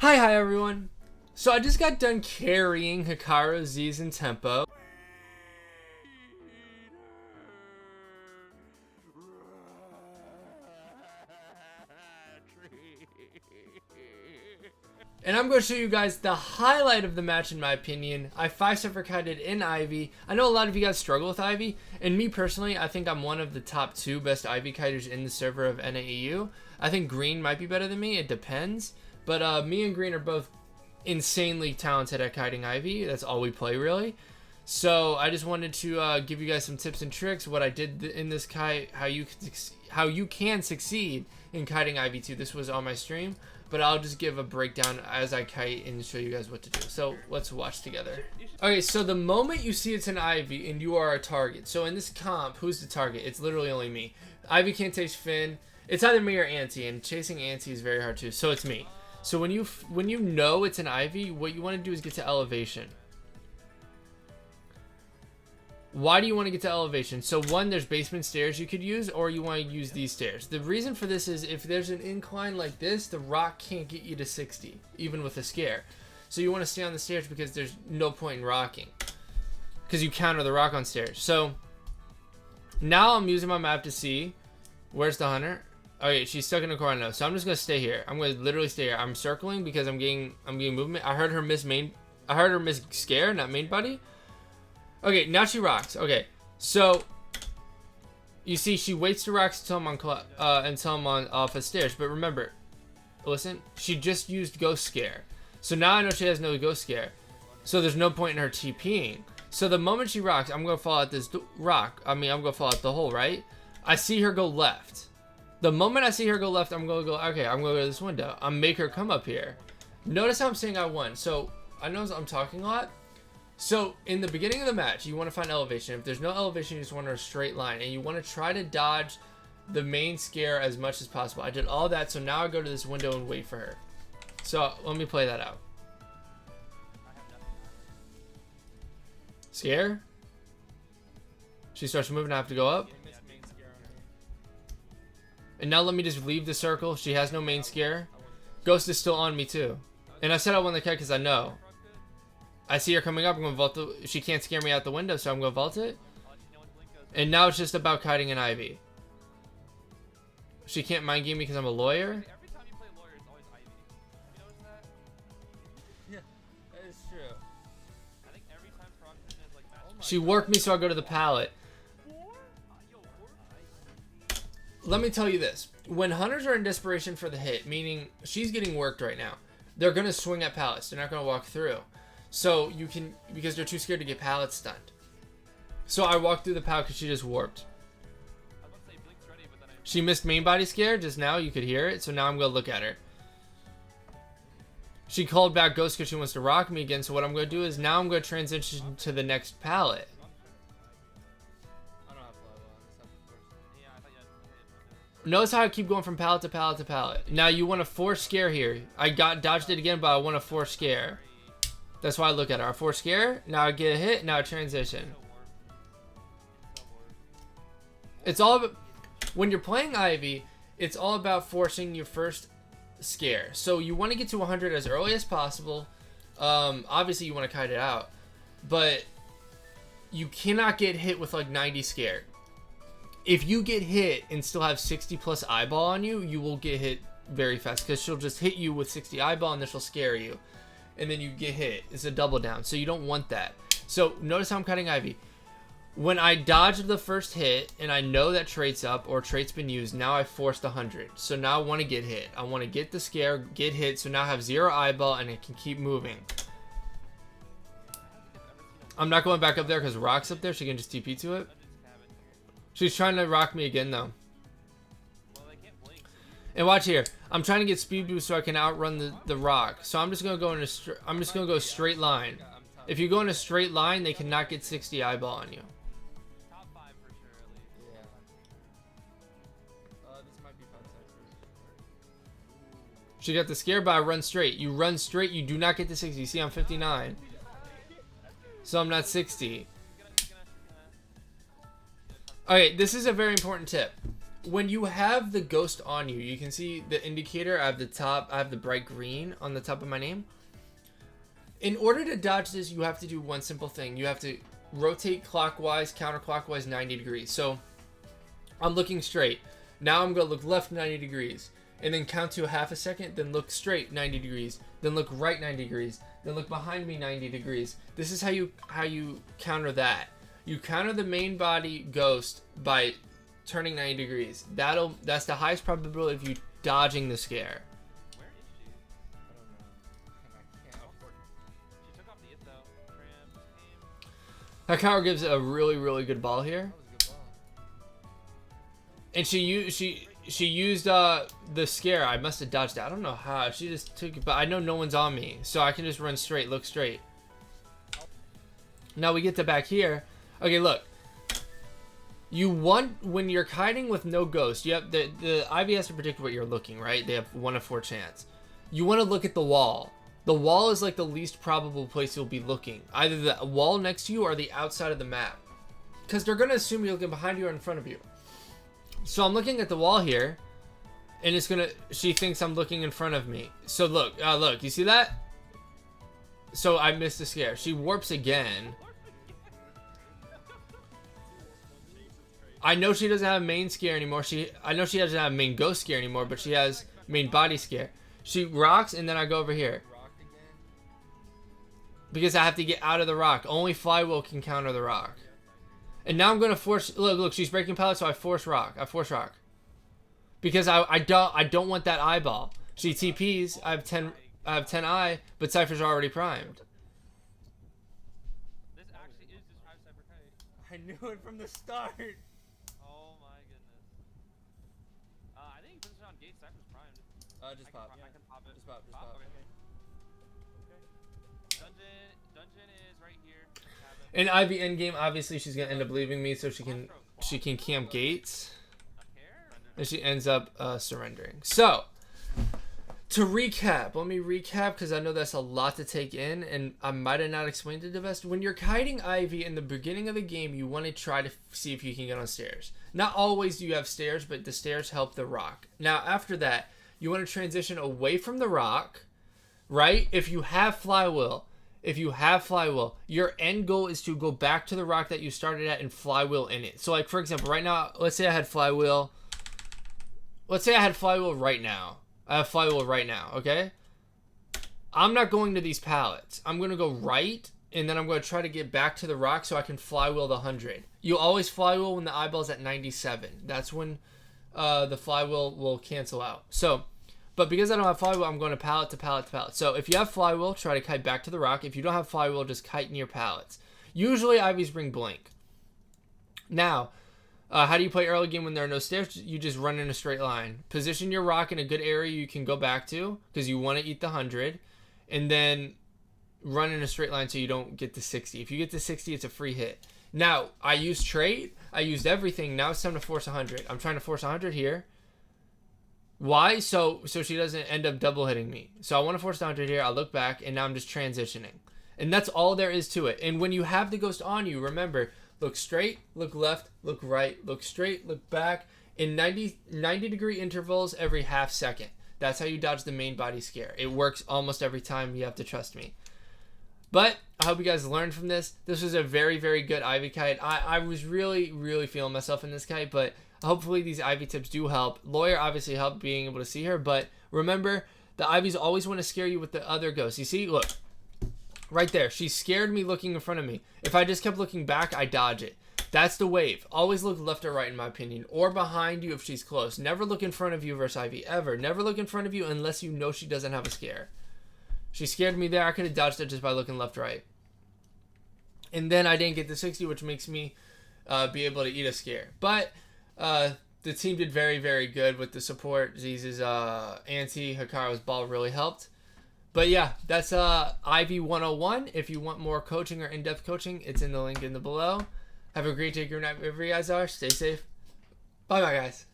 Hi everyone. So I just got done carrying Hikaru, Z's, and Tempo. And I'm going to show you guys the highlight of the match in my opinion. I 5-star kited in Ivy. I know a lot of you guys struggle with Ivy, and me personally, I think I'm one of the top 2 best Ivy kiters in the server of NAEU. I think Green might be better than me, it depends. But me and Green are both insanely talented at kiting Ivy. That's all we play really. So I just wanted to give you guys some tips and tricks, what I did in this kite, how you can succeed in kiting Ivy too. This was on my stream, but I'll just give a breakdown as I kite and show you guys what to do. So let's watch together. Okay, so the moment you see it's an Ivy and you are a target, so in this comp, who's the target? It's literally only me. Ivy can't chase Finn. It's either me or Auntie, and chasing Auntie is very hard too, so it's me. So when you know it's an Ivy, what you want to do is get to elevation. Why do you want to get to elevation? So one, there's basement stairs you could use, or you want to use these stairs. The reason for this is if there's an incline like this, the rock can't get you to 60, even with a scare. So you want to stay on the stairs because there's no point in rocking, because you counter the rock on stairs. So now I'm using my map to see where's the hunter. Okay, she's stuck in a corner now, so I'm just gonna stay here. I'm gonna literally stay here. I'm circling because I'm getting movement. I heard her miss scare, not main buddy. Okay, now she rocks. Okay, so you see she waits to rocks until I'm on off the stairs. But remember, listen, she just used ghost scare, so now I know she has no ghost scare. So there's no point in her TPing. So the moment she rocks, I'm gonna fall out this rock. I'm gonna fall out the hole, right? I see her go left. The moment I see her go left, I'm gonna go, okay, I'm gonna go to this window. I'll make her come up here. Notice how I'm saying I won. So I know I'm talking a lot. So in the beginning of the match, you want to find elevation. If there's no elevation, you just want a straight line, and you want to try to dodge the main scare as much as possible. I did all that, so now I go to this window and wait for her. So let me play that out. Scare. She starts moving, I have to go up. And now let me just leave the circle. She has no main scare. Ghost is still on me too. And I said I won the kite because I know. I see her coming up. I'm going to vault she can't scare me out the window, so I'm going to vault it. And now it's just about kiting an Ivy. She can't mind game me because I'm a lawyer. Every time you play lawyer, it's always Ivy. You notice that? Yeah, that is true. I think every time Proximity is like match. She worked me, so I go to the pallet. Let me tell you this. When hunters are in desperation for the hit, meaning she's getting worked right now, they're going to swing at pallets. They're not going to walk through. So you can, because they're too scared to get pallets stunned. So I walked through the pallet because she just warped. She missed main body scare just now. You could hear it. So now I'm going to look at her. She called back ghost because she wants to rock me again. So what I'm going to do is now I'm going to transition to the next pallet. Notice how I keep going from pallet to pallet to pallet. Now you want to force scare here. I dodged it again, but I want to force scare. That's why I look at her. I force scare. Now I get a hit. Now I transition. It's all about, when you're playing Ivy, it's all about forcing your first scare. So you want to get to 100 as early as possible. Obviously you want to kite it out, but you cannot get hit with like 90 scare. If you get hit and still have 60 plus eyeball on you, you will get hit very fast because she'll just hit you with 60 eyeball and then she'll scare you. And then you get hit. It's a double down. So you don't want that. So notice how I'm cutting Ivy. When I dodge the first hit and I know that trait's up or trait's been used, now I forced 100. So now I want to get hit. I want to get the scare, get hit. So now I have 0 eyeball and it can keep moving. I'm not going back up there because Rock's up there. She can just TP to it. She's trying to rock me again though. And watch here. I'm trying to get speed boost so I can outrun the rock. So I'm just gonna go in a straight line. If you go in a straight line, they cannot get 60 eyeball on you. Top 5 for sure, at least. Yeah. This might be fun. She got the scare, but I run straight. You run straight, you do not get to 60. You see, I'm 59. So I'm not 60. Okay, this is a very important tip. when you have the ghost on you, you can see the indicator. I have the bright green on the top of my name. In order to dodge this, you have to do one simple thing. You have to rotate clockwise, counterclockwise 90 degrees. So I'm looking straight. Now I'm going to look left 90 degrees. And then count to a half a second, then look straight 90 degrees. Then look right 90 degrees. Then look behind me 90 degrees. This is how you counter that. You counter the main body ghost by turning 90 degrees. That's the highest probability of you dodging the scare. Where is she? I don't know. I can't afford it. She took off the it though. Trim, team. Hakaru gives a really, really good ball here. That was a good ball. And she used the scare. I must have dodged it. I don't know how. She just took it, but I know no one's on me, so I can just run straight, look straight. Now we get to back here. Okay, look. You want, when you're kiting with no ghost, you have the Ivy has to predict what you're looking, right? They have 1 of 4 chance. You want to look at the wall. The wall is like the least probable place you'll be looking. Either the wall next to you or the outside of the map. Because they're going to assume you're looking behind you or in front of you. So I'm looking at the wall here. And it's going to, she thinks I'm looking in front of me. So look, look, you see that? So I missed the scare. She warps again. I know she doesn't have main scare anymore. I know she doesn't have main ghost scare anymore, but she has main body scare. She rocks, and then I go over here. Because I have to get out of the rock. Only flywheel can counter the rock. And now I'm going to force... Look, she's breaking pallets, so I force rock. Because I don't want that eyeball. She TPs, I have 10 eye, but Cipher's already primed. This actually is just Cypher Kite. I knew it from the start. Oh my goodness. I think since it's on gate, Cypher's primed. Just I pop. I can pop it. Just pop. Just pop. Okay. Dungeon is right here. In Ivy Endgame, obviously she's gonna end up leaving me so she can camp gates, and she ends up surrendering. So to recap, let me recap because I know that's a lot to take in, and I might have not explained it the best. When you're kiting Ivy in the beginning of the game, you want to try to see if you can get on stairs. Not always do you have stairs, but the stairs help the rock. Now after that, you want to transition away from the rock, right? If you have flywheel, your end goal is to go back to the rock that you started at and flywheel in it. So like, for example, right now, let's say I had flywheel right now. I have flywheel right now, okay? I'm not going to these pallets. I'm going to go right, and then I'm going to try to get back to the rock so I can flywheel the 100. You always flywheel when the eyeball's at 97. That's when the flywheel will cancel out. So, but because I don't have flywheel, I'm going to pallet to pallet to pallet. So if you have flywheel, try to kite back to the rock. If you don't have flywheel, just kite near pallets. Usually Ivies bring blink. Now, how do you play early game when there are no stairs? You just run in a straight line. Position your rock in a good area you can go back to because you want to eat the 100. And then run in a straight line so you don't get to 60. If you get to 60, it's a free hit. Now, I used trade. I used everything. Now it's time to force 100. I'm trying to force 100 here. Why? So she doesn't end up double hitting me. So I want to force 100 here. I look back, and now I'm just transitioning. And that's all there is to it. And when you have the ghost on you, remember, look straight, look left, look right, look straight, look back in 90 degree intervals every half second. That's how you dodge the main body scare. It works almost every time. You have to trust me. But I hope you guys learned from this. This was a very, very good Ivy kite. I was really, really feeling myself in this kite, but hopefully these Ivy tips do help. Lawyer obviously helped being able to see her, but remember, the Ivies always want to scare you with the other ghosts. You see, look, right there. She scared me looking in front of me. If I just kept looking back, I dodge it. That's the wave. Always look left or right, in my opinion, or behind you if she's close. Never look in front of you versus Ivy, ever. Never look in front of you unless you know she doesn't have a scare. She scared me there. I could have dodged it just by looking left or right. And then I didn't get the 60, which makes me be able to eat a scare. But the team did very, very good with the support. Z's anti Hikaru's ball really helped. But yeah, that's Ivy 101. If you want more coaching or in-depth coaching, it's in the link in the below. Have a great day, good night, wherever you guys are. Stay safe. Bye-bye, guys.